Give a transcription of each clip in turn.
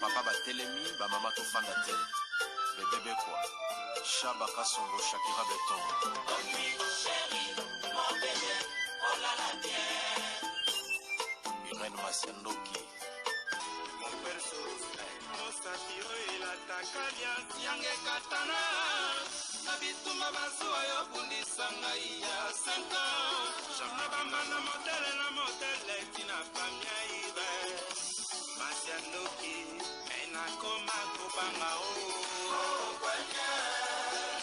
papa batelemi bamama tofanda te bebebe kwa Shaba Kasongo Shakira Beton Irène Masiandoki Yange katana na bituma bazuwa yo bundisa ngai ya 5 ans Shama bamba na modele tina pamia ibe Masiandoki ena koma kubanga o kwanya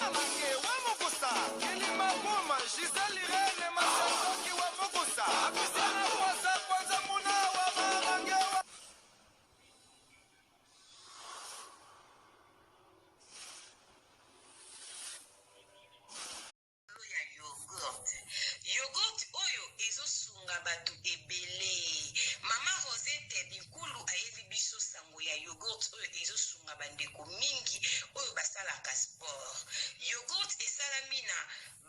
Amange wa mokosa Kilima Buma Giselle Irene Masiandoki wa mokosa Abisana kwanza muna wa mamange wa Yogurt oyo ezosunga batu ebele. Mama Rosette Bikulu ayebi biso sango ya yogurt oyo ezosunga bandeko mingi oyo basalaka sport. Yogurt esalami na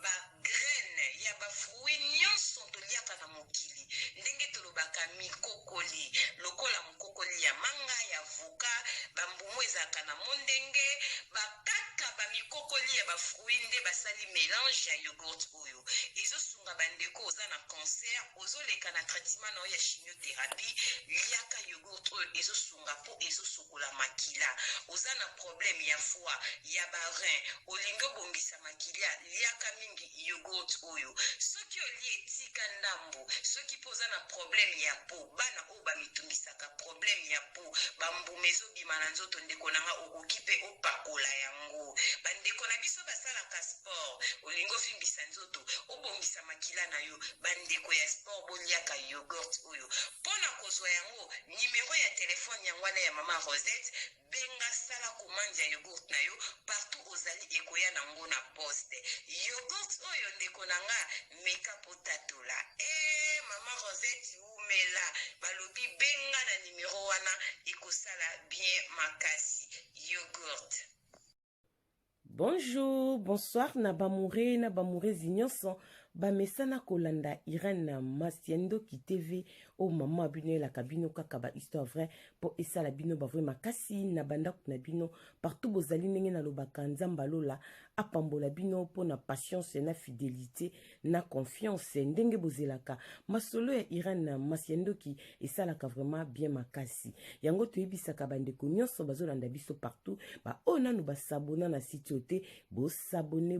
ba graine ya ba fruit nyonso toliaka na mokili. Ndenge tolobaka mikokoli, lokola mokokoli ya manga ya voka, bambumu ezaka na mondenge, bakaka ba mikokoli ya ba fruit nde basali mélange ya yogurt oyo. Ezosunga bandeko oza na cancer, ozoleka na traitement na ya chimiothérapie, liaka yogurt oyo ezosunga po ezosokola makila. Oza na problème ya foie, ya ba rein, olingo bongisa makila, liaka mingi yogurt oyo. Soki oli etika ndambo, soki poza na problème ya po, bana o ba mitungisaka problème ya po, bambumezo bimana nzoto ndeko nanga okokipe opakola yango. Bandeko na biso basalaka sport, olingo fimbisa nzoto, obongisa makila na yo, bandeko ya sport boliaka yogurt oyo. Pona kozwa yango, numéro ya telefone yangwana ya mama Rosette, benga sala commande ya yogurt na yo, partout ozali ekoya nango na poste. Yogurt oyo ndeko nanga meka potatola. Mama Rosette umela, balobi benga na numéro wana, ekosala bien makasi. Yogurt. Bonjour, bonsoir, na bamoure zinyonso, bamesana kolanda Irène Masiandoki TV, o mama abino la kabino kaka ba histoire vrai, po esala bino bavwe makasi, na banda kuna bino, partout bozali nenge na lobaka nzamba lola, apambola bino po na patience na fidélité, na confiance, ndenge bozelaka, masolo ya Irène Masiandoki, esalaka vraiment bien makasi. Yango toyebisaka bandeko nyonso bazolanda biso partout, ba o nanu basabona na site ote, bo s'abonner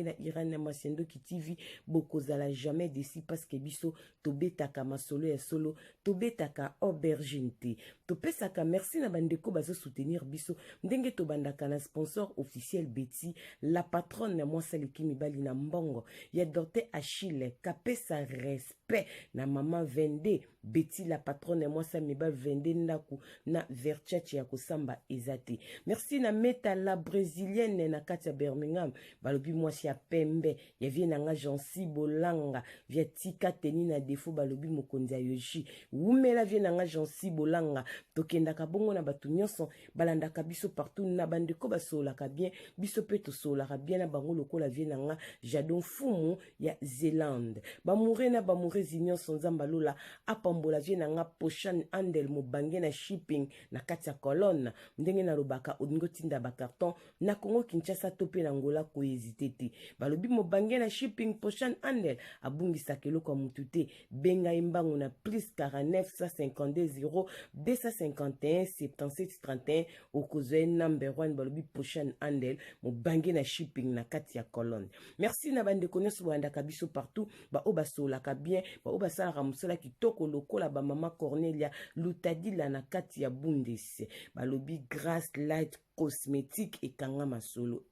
na Irène Masiandoki TV, bokozala jamais déçu parce que biso tobetaka masolo ya solo, tobetaka aubergine te. Topesaka merci na bandeko bazo soutenir biso, ndenge tobandaka na sponsor officiel Betty, la patronne na mwasa leki mibali na mbongo, ya Dr Achille, kapesa respect na mama Vende, Betty la patronne na mwasa mibali Vende ndaku na verchache ya kosamba ezate. Merci na Meta la brésilienne na kati ya Birmingham, balobi mwasi ya pembe, ya vie na nga Jansi Bolanga, via tika teni na defo balobi mokonzi ya Yoshi, umela vie na nga Jansi Bolanga, tokendaka bongo na batu nyonso, balandaka biso partout, na bandeko basolaka bien, biso pe tosolaka bien na bango lokola vie na nga Jadon Fumu ya Zélande. Bamoure na bamoure zinyonso nzamba lola, apambola vie na nga Pochan Andel mobange na shipping na kati ya kolonne, ndenge na lobaka odingo tinda bakarton, na Kongo Kinshasa tope na ngola ko hésité. Balobi mobange na shipping Pochan Andel, abungisa keloko ya mutu te, benga imbangu na plus 49 152 0 251 77 31, okozwe number 1 balobi Pochan Andel, mobange na shipping na kati ya kolonne. Merci na bandeko nyonso boandaka biso partout, ba o basolaka bien, ba o basalaka mosala kitoko lokola ba mama Cornelia Lutadila na kati ya Bundes, balobi Grace Light Cosmétique ekanga masolo.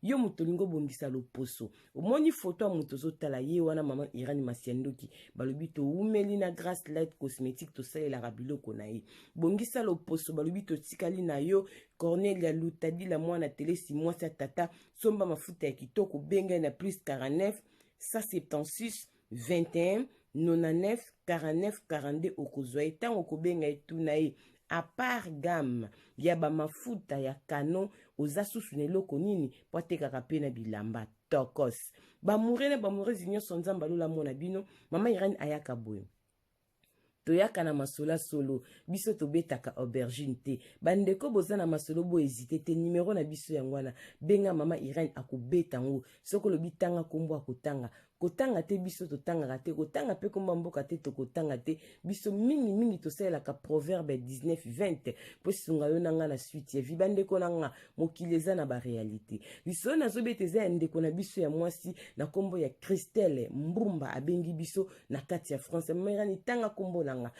Yo mutolingo bongisa loposo, omoni photo ya muto zotala ye wana mama Irène Masiandoki, balobi to umeli na Grace Light Cosmétique to salela biloko na ye, bongisa loposo, balobi to tikali na yo Cornelia Lutadila mwana tele si mwasi ya tata, somba mafuta ya kitoko, benga na plus 49 176 21 99 49 42, okozwa etango kobenga etuna ye a part gamme ya ba mafuta ya kano oza susu neloko nini po atekaka pe na bilamba tokos. Bamoure na bamoure zinyo sonzamba lola mona bino, mama Irène ayaka boyo. toyaka na masola solo biso tobetaka aubergine te bandeko boza na masolo bo hésité te numéro na biso yango wana benga mama Irene akobeta ngo soko lobi tanga kombo akotanga kotanga te biso totangaka te kotanga pe komba mboka te tokotanga te biso mingi tosalelaka proverbe 19-20 po sunga yo nanga na suite ya vi bandeko nanga mokili eza na barealité biso nazobeta eza ya ndeko na biso ya mwasi na kombo ya Christelle Mbumba abengi biso na kati ya France Irene tanga kombo nanga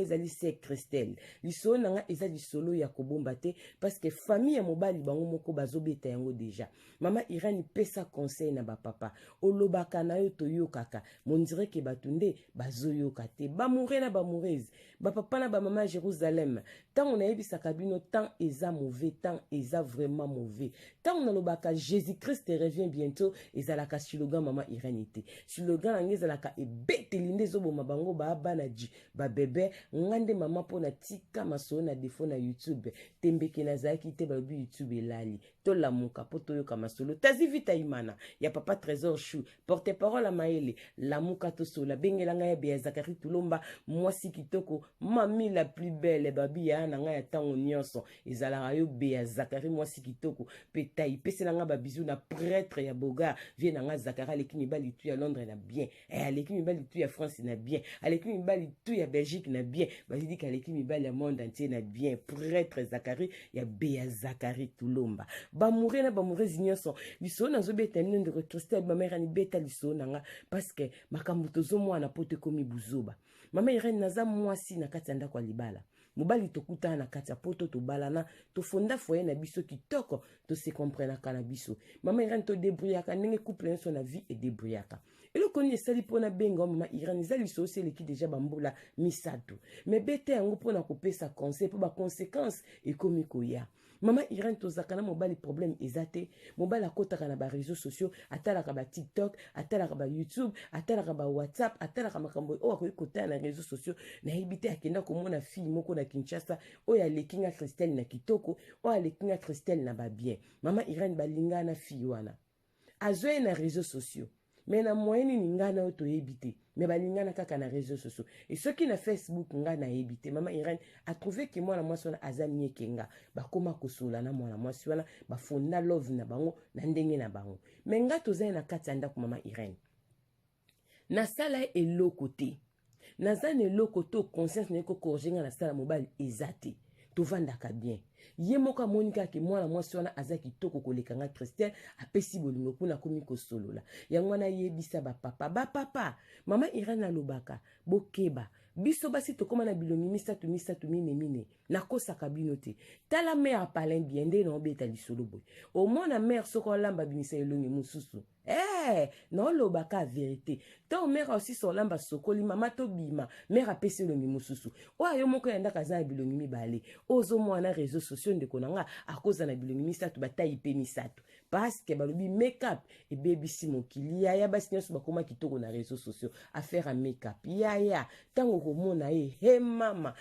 ezali se Christelle liso nanga eza lisolo ya kobomba te parce que famille ya mobali bango moko bazobeta yango deja mama Irene pesa conseil na bapapa olobaka na yo toyokaka mondire ke batunde bazoyoka te bamoure na bamoureuse bapapa na bamama Jérusalem tant on ayebisaka bino tant eza mauvais tant eza vraiment mauvais tant on alobaka Jésus-Christ revient bientôt ezalaka slogan mama Irene te slogan nange ezalaka ebeteli nde ezoboma bango baabana ji babebe ngande mama mpona tika masolo na defo na YouTube tembeke nazalaki te balobi YouTube elali tolamuka po toyoka masolo tazi vita imana ya papa Trésor Chou porte parole à Maëlle lamuka tosola bengelanga ya Bea Zakari Tulomba mwasi kitoko mami la plus belle babi ya nanga ya tango nyonso ezalaka yo Bea Zakari mwasi kitoko petai peselanga ba bisou na prêtre ya Boga vie nanga Zakari aleki mibali tu ya Londres na bien aleki mibali tu ya France na bien aleki mibali tu ya Belgique na bien bazidi kaleki mibali ya monde entier na bien prêtre Zakari ya Bea Zakari Tulomba bamoure na bamoure nyonso biso nazobeta nino de Christelle ba mère ni beta liso nanga parce que makambo tozomwana pote komi buzoba mama Irene naza mwasi na kati ya ndako ya libala mobali tokutana na kati ya poto tobalana tofonda foye na biso kitoko tose comprenaka na biso mama Irene to débrouillaka ndenge couple nyonso na vie et débrouillaka eloko nini esali mpona benga mama Irene eza liso osi eleki deja bambula misato me bete yango mpona kopesa conseil mpo baconséquence ekomi koya mama Irene tozaka na mobali problème eza te mobali akotaka na bareseau sociaux atalaka ba TikTok atalaka ba YouTube atalaka ba WhatsApp atalaka makambo oyo akoki kotala na réseaux sociaux nayebi te akenda komona fille moko na Kinshasa oyo aleki nga Christelle na kitoko oyo aleki nga Christelle na babien mama Irene balinga na fille wana azoye na réseaux sociaux mais na moyenne ni nga na oyo toyebi te mais balingana kaka na réseaux sociaux et ceux qui na Facebook nga na yebi te mama Irene a trouvé que moi na mwasi wana aza mieke nga bakoma kosola na mwana mwasi wana bafonda love na bango na ndenge na bango mais nga tozali na kati ya ndako mama Irene nasala eloko te naza na eloko to conscience na eko korje nga nasala mobali eza te tovandaka bien ye moko amoni kaka mwana mwasi wana aza kitoko koleka nga Christelle apesi bolingo mpona komi kosolola yango wana yebisa bapapa mama Irene alobaka bokeba biso basi tokoma na bilongi misatu mine nakosaka bino te tala mère palin bien nde naobeta lisolo boye omona mère soko olamba bimisa elongi mosusu naolobaka vérité to mère aussi solamba sokoli mama tobima mère apesi elongi mosusu oyo yo moko yandaka aza na bilongi mibale ozomwana réseaux sociaux ndeko nanga akoza na bilongi misatu batayi pe misatu parce que balobi make-up ebebisi mokili yaya basi nyonso bakoma kitoko na réseaux sociaux affaire à make-up yaya tango komona he mama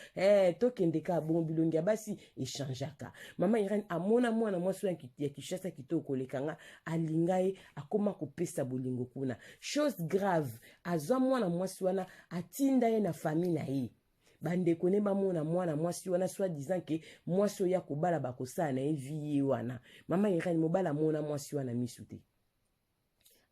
tokendeka bongo bilongi ya basi echangeaka mama Irene amona mwana mwasi ya Kinshasa kitoko kolekanga alinga ye akoma kopesa bolingo kuna chose grave azwa mwana mwasi wana atinda ye na famille na ye bandeko ne bamona mwana mwasi wana soit disant que mwasi oya kobala bakosala na ye vie wana mama Irene mobala mona mwasi wana misu te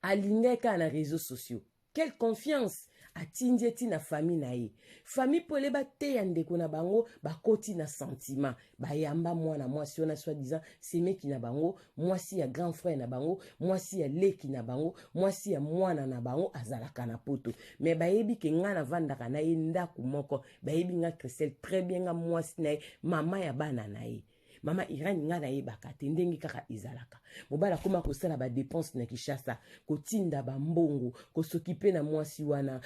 alingaka na réseaux sociaux quelle confiance atindi eti na famille na ye famille pole bateya ndeko na bango bakoti na sentiment bayamba mwana mwasi wana soit disant semeki na bango mwasi ya grand frère na bango mwasi ya leki na bango mwasi ya mwana na bango azalaka na poto mais bayebi ke nga na vandaka na ye ndako moko bayebi nga Christelle très bien nga mwasi na ye mama ya bana na ye mama Irene nga na yebaka te ndenge kaka ezalaka mobala koma kosala ba dépense na Kinshasa kotinda bambongo kosokipe na mwasi wana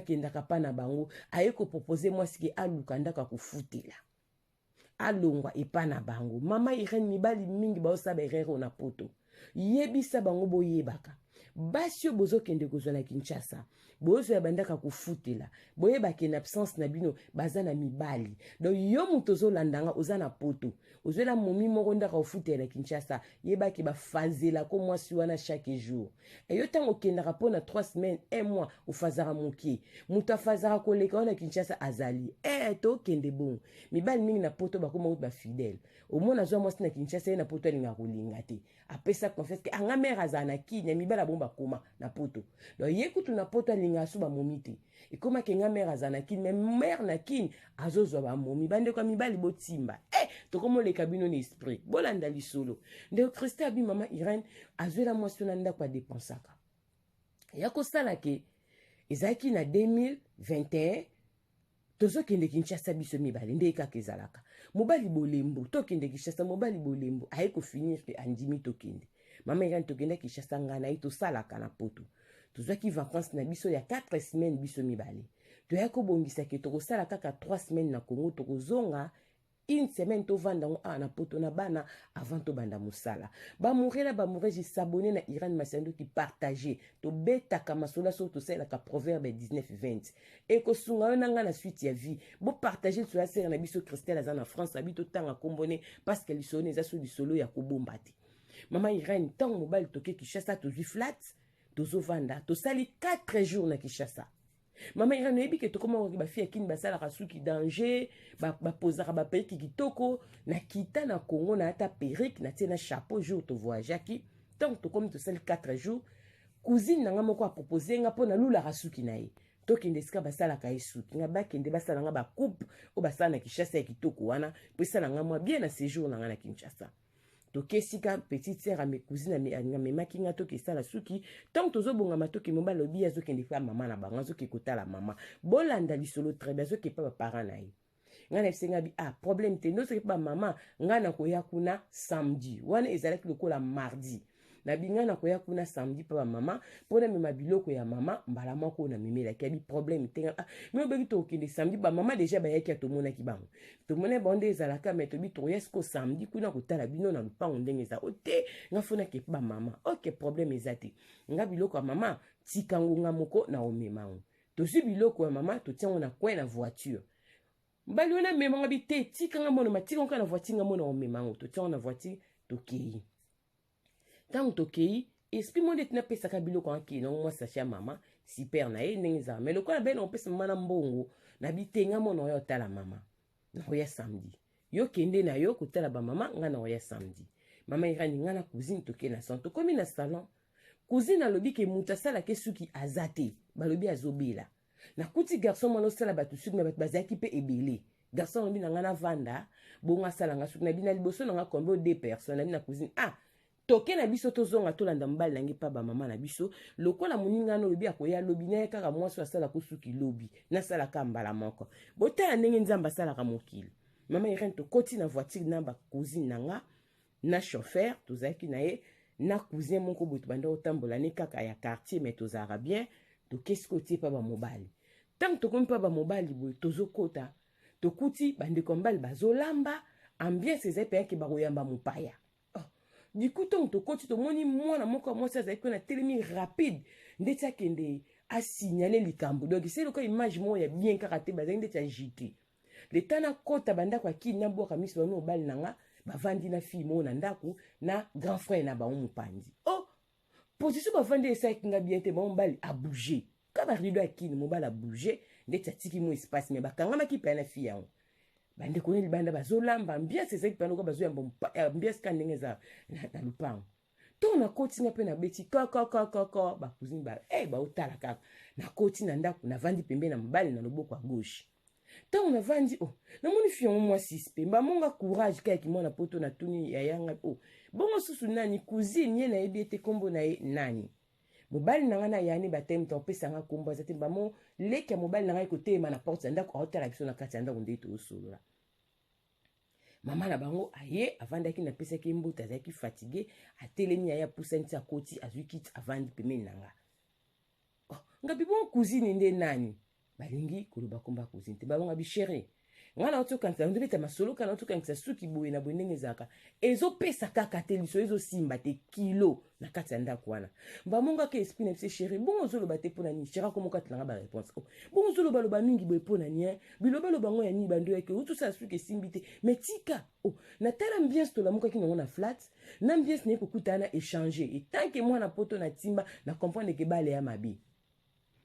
kendaka pa na bango aye ko proposer mwasi ke aluka ndaka kufutela alongwa epa na bango mama Irene mibali mingi baosaba erreur na poto yebisa bango boyebaka basi oyo bozokende kozwa na Kinshasa bozoya bandaka kofutela boyebake na absence na bino baza na mibali donc yo moto ozolandanga oza na poto ozwela momi moko ndaka ofutela na Kinshasa yebake bafazelako mwasi wana chaque jour eyo ntango okendaka mpo na 3 semaines 1 mois ofazaka moke moto afazaka koleka wana Kinshasa azali tokende bon mibali mingi na poto bakoma kuti bafidèle omona azwa mwasi na Kinshasa ye na poto alinga kolinga te apesa confiance ke anga mère azala na kinya mibali abo bakoma na poto donc ye kutu na poto alinga aso bamomi te ekoma ke nga mère azala na kinya mais mère na kinya azozwa bamomi bandeko ya mibali botimba tokomoleka bino na esprit bolanda lisolo ndeko Christa abi mama Irene azwela mwasi na ndako adepensaka ya kosala ke ezalaki na 2021 tozokende Kinshasa biso mibali nde kaka ezalaka mobali bolembo tokende Kinshasa mobali bolembo aye kofinir ke andimi tokende mama Irene tokende Kinshasa ngana ye tosalaka na poto tozwaki vacances na biso ya 4 semaines biso mibali toya kobongisa ke tokosala kaka 3 semaines na Congo tokozonga une semaine tovanda na poto na bana avant tobanda mosala bamurela bamureji s'abonner na Irene Masiando qui partager to betaka masola so to sala ka proverbe 19:20 et ko sunga nanga na suite ya vie bo partager sur la série na biso Christelle azana France habito tanga kombone parce qu'elle sonne za so solo ya kobombati mama Irene tant mobile toke Kinshasa to flat tozo vanda to sali 4 jours na Kinshasa mama Irene yebi ke tokoma ba fille kini basala rasuki danger ba posera ba periki kitoko na kita na Congo na ata periki na tena chapeau jour to voyage ki tant to comme to sali 4 jours cousine nanga moko a proposer nga pona lula rasuki na ye tokende sika basala ka esuki nga bakende basala nga ba coupe o basala na Kinshasa ya kitoko wana po sala nga mwa bien na séjour nanga na Kinshasa tokesika petite sœur à mes cousines à mes makinga tokesala suki tant tozobonga matoki momba lobi azokende fa mama na bango azokekota la mama bolanda lisolo très bien azokepa ba parents na ye ngana esenga bi problème te no sokepa mama ngana koya kuna samedi wana ezalaki lokola mardi na bingana koya kuna samedi pa mama pona mema biloko ya mama mbala moko na mimela ki bi problème te me obebi to kende samedi ba mama déjà ba yaki atomona ki bango to mona bonde ezalaka mais to bi to yesko samedi kuna kotala bino na lupango ndenge za ote ngafuna ke ba mama OK problème ezate nga biloko ya mama tikango nga moko na omemango to si biloko ya mama to tiango na coin na voiture mbali wana memanga bi te tikanga mona matika na voiture nga mona omemango to tiango na voiture to kei tant tokei esprit monde tina pesa ka biloko anki no moi sacha mama super na ye ndengeza mais lokola ben on pesa mama na mbongo na bitenga mona yo tala mama na ya samedi yo kende na yo kotala ba mama nga na ya samedi mama irani nga na cousine toke na santo komi na salon cousine alobi ke muta sala ke suki azate balobi azobela na kuti garçon mona sala batu suki na batu bazaki pe ebele garçon lobi na nga na vanda bonga sala nga suki na bina liboso na nga kombo 2 personnes na cousine toke na biso tozonga tolanda mbali nangi pa ba mama na biso lokola moninga no lobi akoya lobi na kaka mwasi asala kusuki lobi na sala ka mbala moko botala ndenge nzamba sala ka mokili mama Irene to koti na voiture na ba cousine nanga na chauffeur tozaki na ye na cousin moko boto banda otambola ne kaka ya quartier mais tozara bien to qu'est-ce côté pa ba mobali tant to comme pa ba mobali boy tozokota to kuti bande kombal bazolamba ambiance ezepe yake ba koyamba mopaya. Du coup, tant que tu te moni moi ça ça qu'on a tellement rapide ndetsa kende a signaler les cambo donc c'est le cas image moi ya bien karaté bazang ndetsa agité le tana kota banda kwa ki na boka miso no bal nanga bavandi na fille mo na ndako na grand frère na ba mupandi position bavandi esa kinga bien te ba bal a bouger ka ba rido akini mo bal a bouger ndetsa tiki mo espace mais bakanga maki pa na fille yango bande kone libanda bazolamba bien c'est ça qui pano ko bazoyamba bien skandenge za na lupango to na koti nga pe na beti ka ba cousine ba ba utala kaka na koti na ndako na vandi pembe na mbali na loboko à gauche to na vandi na moni fion moi six pemba monga courage kaya ki mona poto na tuni ya yanga bongo susu nani cousine ye na ebete kombo na ye nani mobali nanga na yani batem to pesa nga kombo za temba mo leka mobali nanga côté ma na porte ndako hotela biso na kati ndako ndito osolola mama na bango aye avandaki na pesa ki mbuta azaki fatigué atelemi ya poussa nti akoti azuki avandi pemeni nanga nga bibon cousine nde nani balingi koloba komba cousine te babonga bi chérie ngana otokankisa ndobeta masolo kana otokankisa suki boye na boye ndenge ezalaka ezopesa kaka te liso ezosimba te kilo na kati ya ndako wana mbamongaka esprit na biso chéri bongo ozoloba te mpona nini chéri akomokatilanga baréponse bongo ozolobaloba mingi boye mpona nini bilobaloba ngo ya nini bando yake otosala suki esimbi te mais tika natala ambiance tolamukaki nango na flat na ambiance naye kokutana na échanger etanke mwana poto na timba na comprendre ke bale ya mabe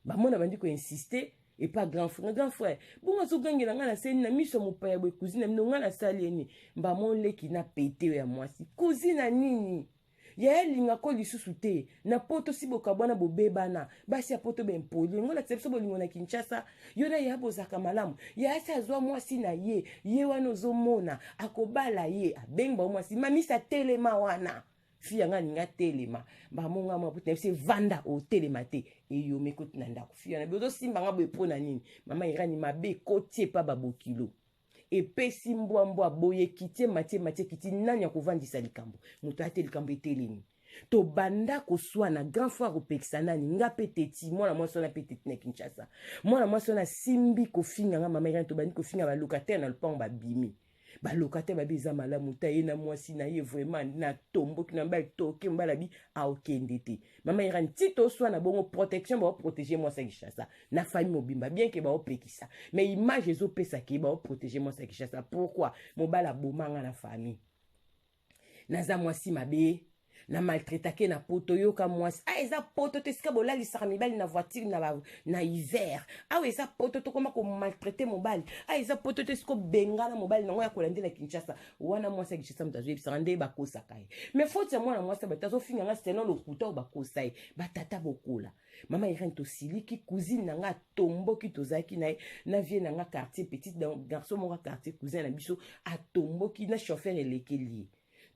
bamona bandi koinsiste et pas grand frère bongo azogangela nga na seni na miso ya mopaya boye cousine amino nga na sali eni mbamoleki na pete ya mwasi cousine nini ya elinga ko lisusu te na poto si bokabwana bobebana basi ya poto bempoli ngo na tsebiso bolingo na Kinshasa yo na ya bozaka malamu ya asa azwa mwasi na ye wana ozomona akobala ye abengba mwasi mamisa telema wana fia nga ninga telema bamonga maputa se vanda o telema te eyo mekoti na ndako fia na bezo simba nga boye pona nini mama irani mabe kotie pa babokilo epesi mbwa boye kitie matie kiti nani akovandisa likambo moto ate likambo etelemi to banda koswana grand frère kopekisa nani nga peteti mwana mwasi wana peteti na Kinshasa mwana mwasi wana simbi kofinga nga mama irani to bandi kofinga balocataire na lupango babimi balocataire babiza malamu ta ye na mwasi na ye vraiment na tomboki na mbala toke mbala bi aokende te mama irani tito swana bongo protection ba protéger mwasi Kinshasa na famille mobimba bien que ba opekisa mais image ezopesa ke ba protéger mwasi Kinshasa pourquoi mobala bomanga na famille naza mwasi mabe na maltraitake na poto yoka mwasi eza poto te sika bolalisaka mibali na voiture na hiver eza poto to koma ko maltraiter mobali eza poto te siko bengana mobali nango ya kolande na Kinshasa wana mwasi Kinshasa mutazo yebisaka nde bakosaka ye mais faute ya mwana mwasi batazo finga nga selon le couteau bakosa ye batata bokola mama irene to siliki cousine nanga tomboki tozaki na vie nanga quartier petit garçon monga quartier cousin na biso atomboki na chauffeur elekeli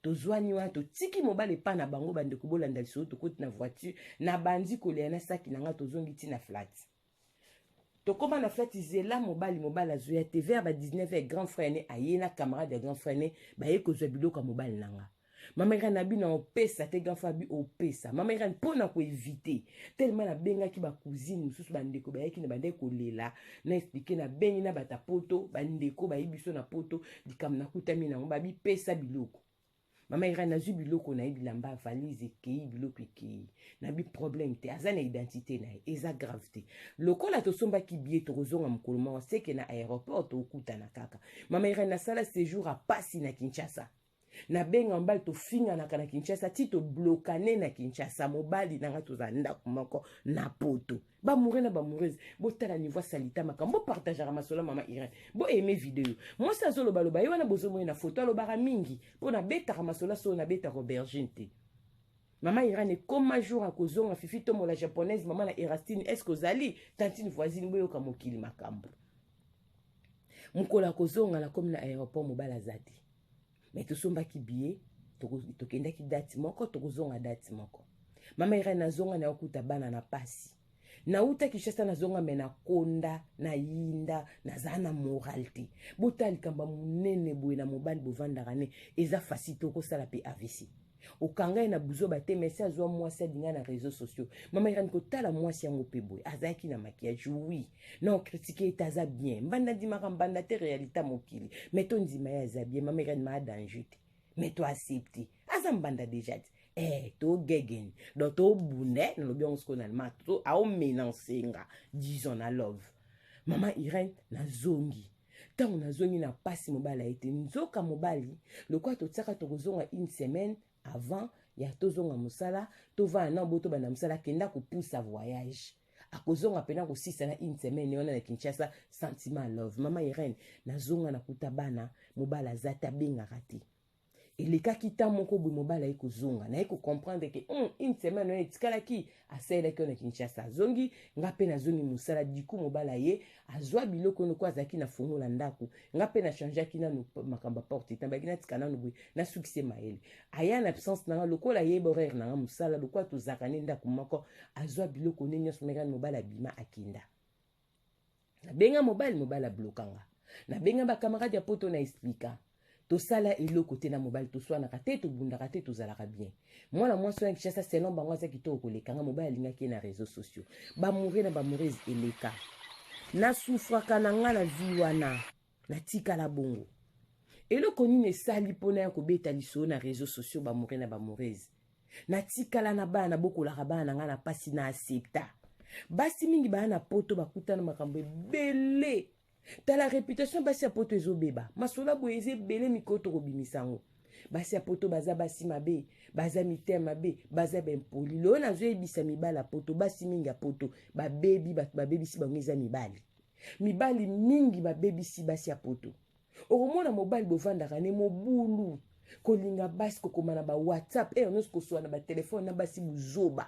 tozwani wana totiki mobali pa na bango bande kobolanda liso tokoti na voiture na bandi kolia na saki nanga tozongi ti na flat tokoma na flat izela mobali azoya te vers ba 19h grand frère ne aye na camarade ya grand frère ne baye kozwa biloko ya mobali nanga mama irani abi na opesa te grand frère bi opesa mama irani mpona koevite tellement na bengaki bacousine mosusu bandeko bayaki na bande kolela na explike na bengi na bata poto bandeko bayebiso na poto likambo nakutami nango babipesa biloko mama irani nazwi biloko na ye bilamba valise ekei biloko ekei na bi problème te aza na identité na ye eza grave te lokola tosombaki bie tokozonga mokolo moko seke na aéroport tokutana kaka mama irani nasala séjour apasi na Kinshasa nabenga mobali tofinganaka na Kinshasa ti toblokane na Kinshasa mobali nanga toza ndako moko na poto bamoure na bamoureuse botala niveau salita makambo partageaka masolo mama Irene bo aime video mwasi azolobaloba ye wana bozomoye na foto alobaka mingi mpo nabetaka masolo so nabetaka aubergine te mama Irene ekoma jour akozonga fifi tomola japonaise mama na Erastine eske ozali tantine voisine boyoka mokili makambo mokolo akozonga na komi na aéroport mobali aza te mais tosombaki billet tokendaki date moko tokozonga date moko mama Irene nazonga na okuta bana na pasi nauta Kinshasa nazonga me na konda na yinda naza na moral te botali kamba munene boye na mobali bovandaka ne eza facile okosala pe AVC okanga na buzo bate mesi azwa mwasi adinga na réseaux sociaux mama Irene kotala mwasi yango pe boye azaki na maquillage oui non critiquer etaza bien mbanda dimaka mbanda te réalité mokili mais to ndima ya za bien mama Irene ma danger te mais to accepter aza mbanda déjà to gegen donc to bunde no bien ce qu'on a le to au menancenga disons na love mama Irene na zongi tango na zongi na pasi mobala ete nzoka mobali lokwa to tsaka to kozonga une semaine avant ya tozonga musala tova na boto bana musala kenda kopusa voyage akozonga pena kosisa na une semaine wana na Kinshasa sentiment love mama Irene na zonga na kuta bana mobala zata benga rati elekaki ta moko boye mobala ekozonga na comprendre que une semaine wana etikalaki asalelaki na Kinshasa zongi nga pe na zongi musala diku mobala ye azwa biloko noko azaki na fongola ndako nga pe na changeaki na makamba porte tambaki na tikana no boye na succès maele aya na absence na lokola ye horaire na musala lokola tozaka ne ndako moko azwa biloko ne nyonso meka mobala bima akinda na benga mobala blokanga na benga ba camarade ya poto na explica tosala eloko te na mobali toswanaka te tobundaka te tozalaka bien mwana mwasi wana Kinshasa selon bango aza kitoko kolekanga mobali alingaki na réseaux sociaux bamoure na bamoureuse eleka nasufraka na nga na vi wana natikala bongo eloko nini esali mpona ya kobeta lisolo na réseaux sociaux bamoure na bamourese natikala na bana na bokolaka bana na nga na pasi na accepta basi mingi bana na poto bakutana makambo ebele tala réputation basi ya poto ezobeba masolo boye eza ebele mikolo tokobimisango basi ya poto baza basi mabe baza mitema mabe baza bempoli lelo nazoyebisa mibali ya poto basi mingi ya poto babebi bato babebisi bango eza mibali mingi babebisi basi ya poto okomona mobali bovandaka ne mobulu kolinga basi kokoma na ba WhatsApp nyonso kosoa na batelefone na basi buzoba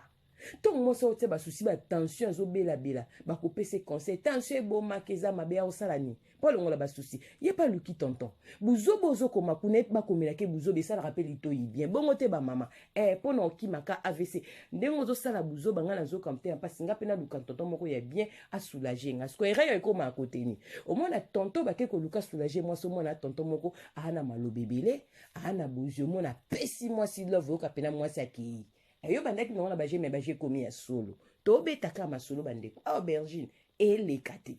ntongo moso otia basusi batension azobelabela bakopesa conseil tension ebomaka eza mabe ya kosala nini mpo alongola basusi ye pa luki tonton buzoba ozokoma kuna ete bakomelake buzoba esalaka mpe litoi bien bongo te bamama mpona okimaka AVC ndenge ozosala buzoba ngai nazokama te mpasi nga mpe naluka tonton moko ya bien asoulage nga siko ereyo ekomaka koteni omona tonton bake koluka soulage mwasi omona tonton moko aa na maloba ebele aa na bozwi omona apesi mwasi love oyoka pena mwasi akei yo bandaki nango na baje me baje komi ya solo tobetaka masolo bandeko aubergine eleka te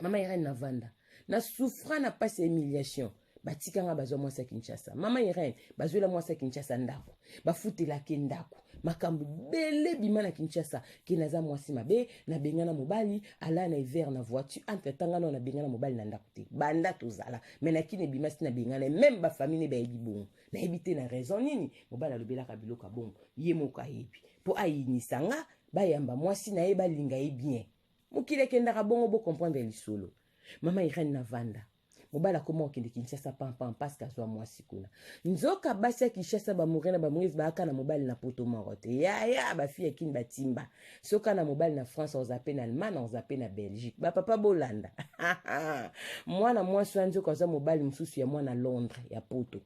mama Irene na vanda na souffra na pasi ya humiliation batikanga bazwa mwasi ya Kinshasa mama Irene bazwela mwasi ya Kinshasa ndako bafutelaki ndako makambo bele bima na Kinshasa kinaza mwasi mabe na bengana mobali ala na hiver na voiture entre tangana na bengana mobali na ndako te banda tozala menakine bima si na bengana même ba famille ba yebi bongo na ebite na raison nini mobali alobelaka biloka bongo ye moko ayebi po ayinisanga bayamba mwasi na ye balinga ye bien mokile kendaka bongo bo comprendre lisolo mama Irene na vanda mobala koma okende Kinshasa pam parce qu'azwa mwasi kuna nzoka basi ya Kinshasa bamoure na bamwezi baaka na mobali na poto moko te ya bafi ya kini batimba soka na mobali na France ozape na Allemagne ozape na Belgique bapapa bolanda mwana mwasi wa nzoka azwa mobali mosusu ya mwana Londres ya poto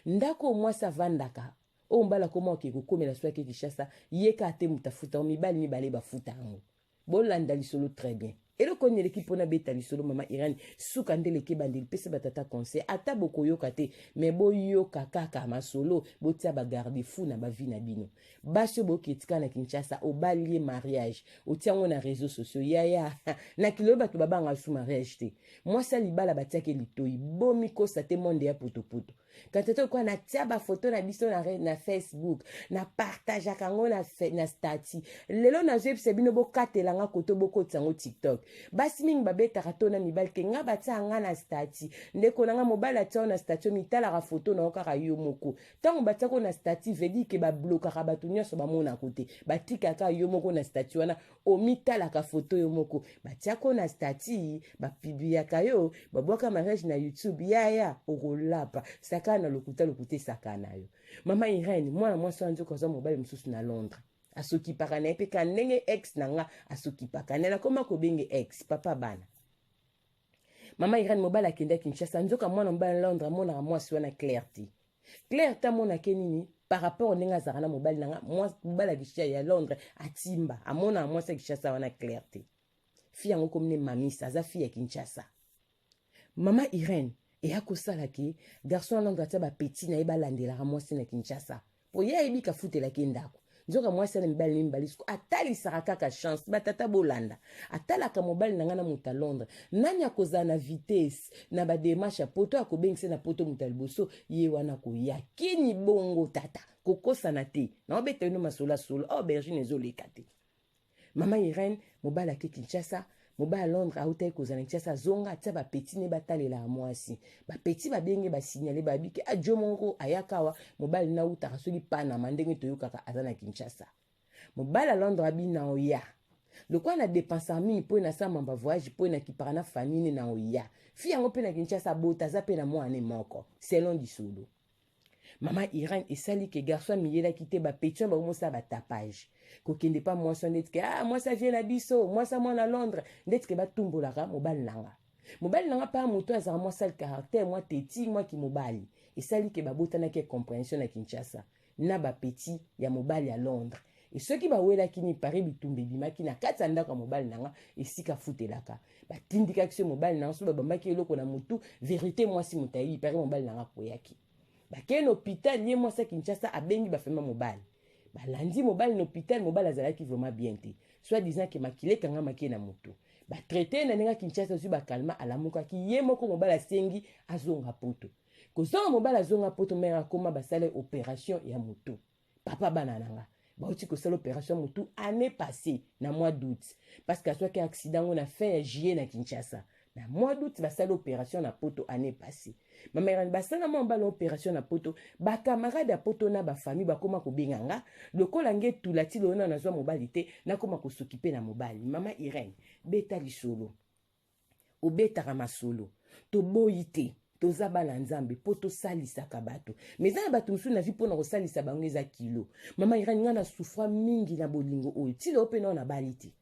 ndako mwasi avandaka oyo mbala koma okende kokomela so yake Kinshasa yeka ate mutafuta mibali mibale bafuta yango bolanda lisolo très bien eloko nyeleki mpona beta lisolo mama Irene suka ndeleki bandeli pese batata conseil ata bokoyoka te me boyoka kaka masolo botia bagarde fou na bavi na bino basi boketika na Kinshasa obalie mariage otiango na réseaux sociaux yaya na kilo bato babanga su mariage te mwasi libala batiaki litoi bomikosa te monde ya potopoto katete kwa na tia bafoto na biso na Facebook na partage kango na stati lelo nazwebisa bino bokatelanga koto bokotiango TikTok basi mingi babetaka to na mibali ke nga batia nga na stati ndeko nanga mobali atia na stati mitalaka foto na okaka yo moko tango batia ko na stati vedi ke bablokaka bato nyonso bamona kote batikaka yo moko na stati wana omitalaka foto yo moko batia ko na stati bapibiaka yo babwaka mariage na YouTube yaya okolapa saka na lokuta sakana yo mama Irene mwana mwasi wanzo koza mobali msusu na Londres asoki pakana epe kanenge ex nanga asoki pakana na koma kobenge ex papa bana mama Irene mobali akenda Kinshasa nzoka mwana mobali Londres mona mwasi wana Claire ta mona kenini par rapport nenga zakana mobali nanga mobali akishia ya Londres atimba amona mwasi Kinshasa wana Claire te fille yango komne mamisa aza fille ya Kinshasa mama Irene eya kosala ke garçon à Londres atia petit na eba landelaka mwasi na Kinshasa po ye ebika futelaki ndako nzoka mwasi na mibali mibali siko atalisaka kaka chance batata bolanda atalaka mobali na ngana muta Londres nani akozala na vitesse na bademarshe poto akobengisa na poto muta liboso ye wana koya kini bongo tata kokosana te na obeta ino masola solo aubergine ezoleka te mama Irene mobali ake Kinshasa mobali Londres autai kozala Kinshasa zonga tia bapeti ne batalela mwasi bapeti babenge basignale babike ajo mongo ayakawa mobali na utaka soki Panama ndenge toyokaka aza na Kinshasa mobali Londres abina oya lokwa na dépense mingi po na sama ba voyage po na kipara na famille na oya fi yango pe na Kinshasa bota za pe na mwana moko selon disolo mama Irene esali ke garçon miyela kite bapeti ba mosa ba tapage kokende pa mwasi ndeti ke mwasi vient na biso mwasi mwana Londres ndeti ke batumbolaka mobali nanga pa moto azaka mwasi al caractère mwa teti mwa ki mobali esali ke babotana ke compréhension na Kinshasa na bapeti ya mobali ya Londres et ceux qui bawela kini pari bitumbe bimaki na kati ndaka mobali nanga esika futelaka batindika kise mobali nanga so babambaki eloko na mutu vérité mwasi mutayi pari mobali nanga koyaki bakene hôpital ye mwasi Kinshasa abengi bafema mobali balandi mobali na hôpital mobali azalaki vraiment bien te soit disant que makile kanga makie na mutu batraite na ndenge Kinshasa zwi bakalma alamukaki ye moko mobali asengi azonga poto kozonga mobali azonga poto mère akoma basala opération ya motu papa bana nanga bauti kosala opération ya motu année passée na mois d'août parce que azwaki accident ngo na fin ya juillet na Kinshasa na mois d'août basala opération na poto année passée mama irani basala mobali opération na poto bakamarade ya poto na bafamille bakoma kobenganga lokola nge tula ti lona nazwa mobali te nakoma kosokipe na mobali mama irene beta lisolo obetaka masolo toboyi te toza bana nzambe po tosalisaka bato mais eza na bato mosusu na vi mpona kosalisa bango eza kilo mama irene nga na souffra mingi na bolingo oyo ti leo mpe nao na bali te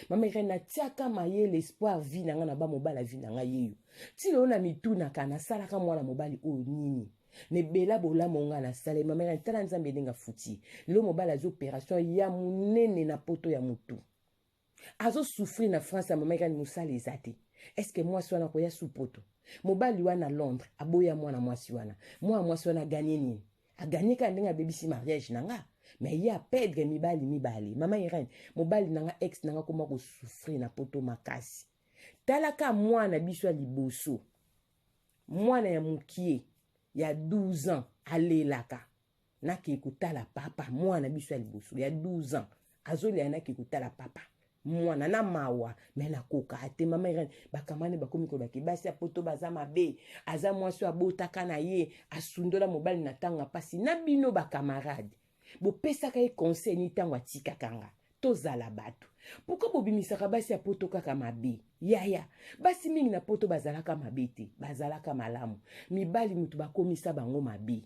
mama irene natiaka maye l'espoir vi na nga na bamobala vi na nga yeyo ti leo na mitunaka nasalaka mwana mobali oyo nini nebela bolamu nga nasala mama irene tala nzambe ndenge afuti lelo mobali aza opération ya monene na poto ya motu azosouffrir na France ya mama irene mosala eza te eske mwasi wana koya supoto mobali wana Londres aboya mwana mwasi wana mwasi wana aganye nini aganye ka ndenge abebisi mariage nanga mais ye apedre mibali mama irene mobali nanga ex nanga koma kosouffrir na poto makasi talaka mwana biso ya liboso mwana ya mokie ya 12 ans alelaka nake kotala papa mwana biso ya liboso ya 12 ans azolia nake kotala papa mwana na mawa me na koka ate mama irene bakamane bakomi ko bakibasi apoto baza mabe aza mwasi abotaka na ye asundola mobali na tanga pasi na bino bakamarade bopesaka ye conseil ni tango atikaka nga tozala bato pourquoi bobimisaka basi apoto kaka mabe yaya basi mingi na poto bazalaka mabe te bazalaka malamu mibali mutu bakomisa bango mabe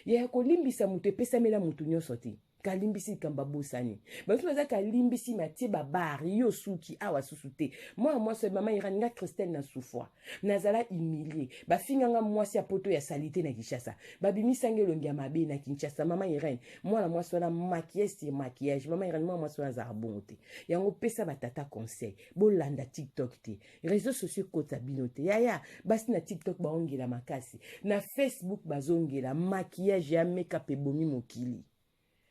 yaya kolimbisa mutu epesamela mutu nyonso te kalimbisi kamba bosani bato baza kalimbisi matie babari yo suki awa susu te moi so mama irani nga Christelle na souffre nazala humilié bafinga nga mwasi ya poto ya salite na Kinshasa babimisa ngelongi ya mabe na Kinshasa mama irani mwana mwasi wana maquillage mama irani mwana mwasi wana za bonte yango pesa batata conseil bolanda TikTok te réseaux sociaux kota bino te yaya basi na TikTok baongela makasi na Facebook bazongela maquillage ya make-up ebomi mokili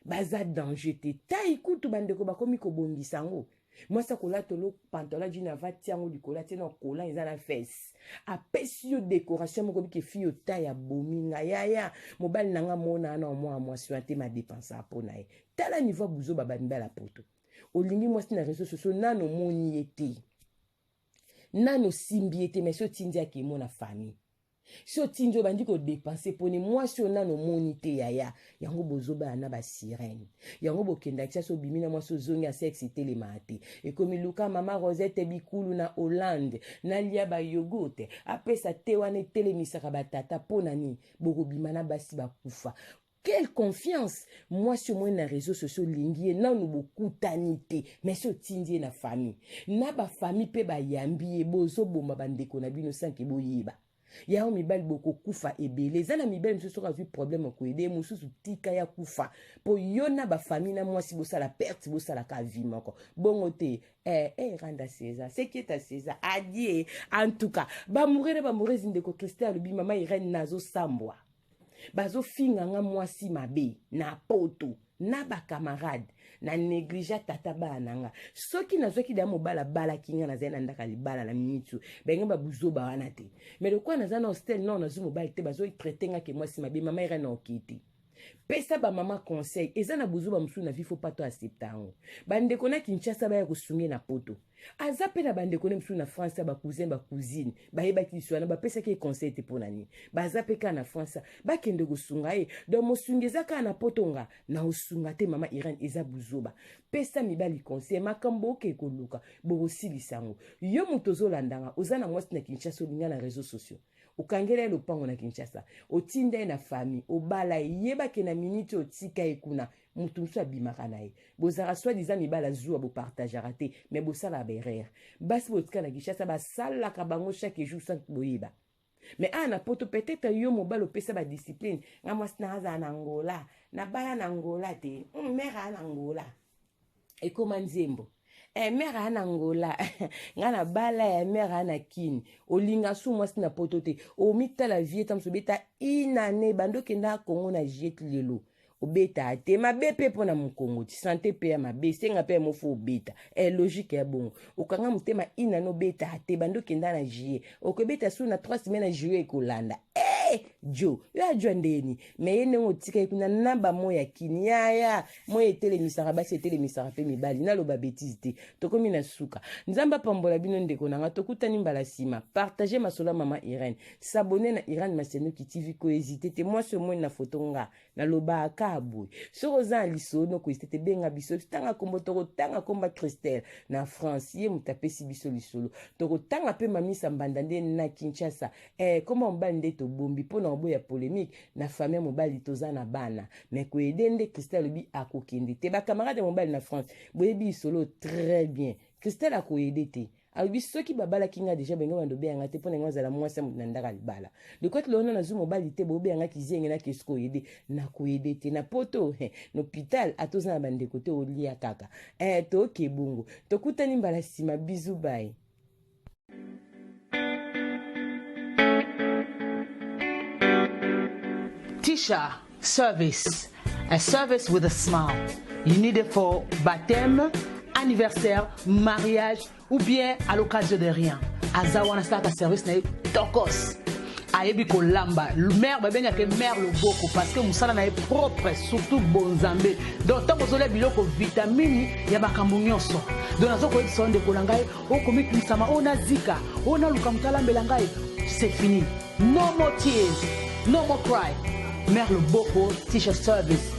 baza danger te tai kutu bandeko bakomi kobongisa ngo mwasa kolata lo pantalon jina vati yango likola te na kola eza na fesse apesi yo décoration moko biki fi yo tai ya bominga yaya mobali nanga mona na mwa mwasi te ma dépense apona ye tala niveau buzo babanda la poto olingi mwasi na réseaux sociaux nano moni ete nano simbi ete mais so tindia ke mona famille so tinjo bandi ko dépenser poni mwasi nano moni te yaya yango bozoba na ba sirène yango bokenda tia so bimina mwasi zongi a sexe telemate e komi luka mama Rosette bikulu na Hollande na lia ba yogote apesa te wana telemisaka batata pona ni bokobima na basi bakufa. Quelle confiance! Moi, sur moi, na réseaux sociaux, lingi, na nous beaucoup tanité, mais sur tindie na famille. Na ba famille pe ba yambi, bozo bomba bandeko na bino sanke boyeba. Ya mibali boko kufa ebele. Zana mibali msusu ka vu problème ko ede, msusu tika ya kufa. Po yona ba famille na moi si bosa la perte, bosa la ka vie moko. Bongo te, randa César, c'est qui est César? Adie, en tout cas, ba mourir zindeko Christelle, bi mama Irene nazo sambwa. Bazo finga nga mwasi mabe na poto na ba camarade na négligea tata ba nanga soki nazoki da mobala bala kinga na zena ndaka libala na minute benga ba buzo ba wana te mais le quoi na zana hostel non na zo mobile te bazo traiter nga ke mwasi mabe mama ira na okiti pesa ba mama conseil ezana buzo ba musu na vifo pato acceptango bande kona Kinshasa ba ya kusunge na poto azape na bande kona musu na France ba cousin ba cousine ba yeba kiswana ba pesa ke conseil te ponani ba zape ka na France ba kende kusunga do musungeza ka na potonga na usunga te mama Irene eza buzoba pesa mibali conseil makambo ke koluka bo silisango yo mutozo landanga ozana mwasi na Kinshasa linga na réseaux sociaux ukangela lopango na Kinshasa otinda na famille obala yeba ke na minute otika ekuna mutu musu abimaka na ye bozara soit disant mibala zuwa bo partageara te mais bosala berere basi botika na Kinshasa basala ka bango chaque jour sans boyeba mais ana poto peut-être yo mobalo pesa ba discipline nga mwasi na za na Angola na bala na Angola te mera na Angola e koma nzembo mère ana Angola ngana bala ya mère ana kini olinga su mwasi na poto te o mita la vie tam sobeta inane bando kenda Congo na jet lelo obeta te mabe pe pona mukongo ti santé pe ya mabe senga pe mo fo obeta logique ya bongo okanga mutema ina no beta te bando kenda na juillet okobeta su na 3 semaines na juillet ekolanda jo yo ajwa ndeni me ye ndenge otika kuna namba moya kiniaya moya etelemisaka basi etelemisaka mpe mibali naloba betise te tokomi na suka nzambe apambola bino ndeko nanga tokutani mbala nsima partage masolo mama Irene s'abonner na Irene Masiandoki TV ko hésiter te moi ce moi na photo nga naloba akaboy soko za lisono ko hésiter te benga biso tanga kombo toko tanga komba Christelle na France ye mutapesi biso lisolo toko tanga pe mami sambanda nde na Kinshasa comment mbali nde to bombi pona oboya polémique na famille mobali toza na bana mais ko edende Christelle bi akokende te ba camarade mobali na France boyebi solo très bien Christelle akoyede te alobi soki babala kinga déjà benga bando beanga te pona ngazala mwasi na ndaka libala de quoi le na zu mobali te bo beanga kizenga na kesko yede na koyede te na poto l'hôpital atoza na bande côté olia kaka to kebungu tokutani mbala sima bisou bye. Tisha service, a service with a smile. You need it for baptême, anniversaire, mariage ou bien à l'occasion de rien. Azawana start a service na tokos. Ayebi ko lamba, mère babenya ke mère le boko parce que musala na propre surtout bonzambe. Donc tant que biloko vitamine ya makambo nyonso. Donc nazo ko sonde ko langai o komiki sama ona zika, ona luka mutala mbelangai. C'est fini. No more tears, no more cry. Mère le boko t-shirt service.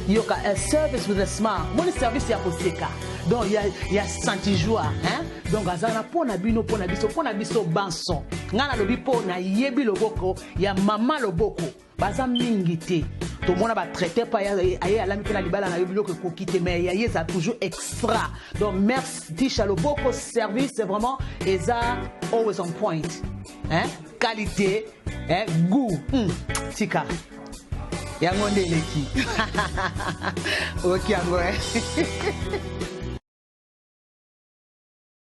Yoka a service with a smile. Mon service ya koseka. Donc il y a senti joie, hein? Donc azana pona biso banson. Ngana lobi pona yebi loboko ya mama loboko. Baza mingi te. To mona ba traiter pa ya ala mikela libala na yobilo ko kokite mais ya yesa toujours extra. Donc merci Tisha loboko service c'est vraiment eza always on point. Hein? Qualité, hein? Goût. Tika. Yango ndeleki. Ok, angwe.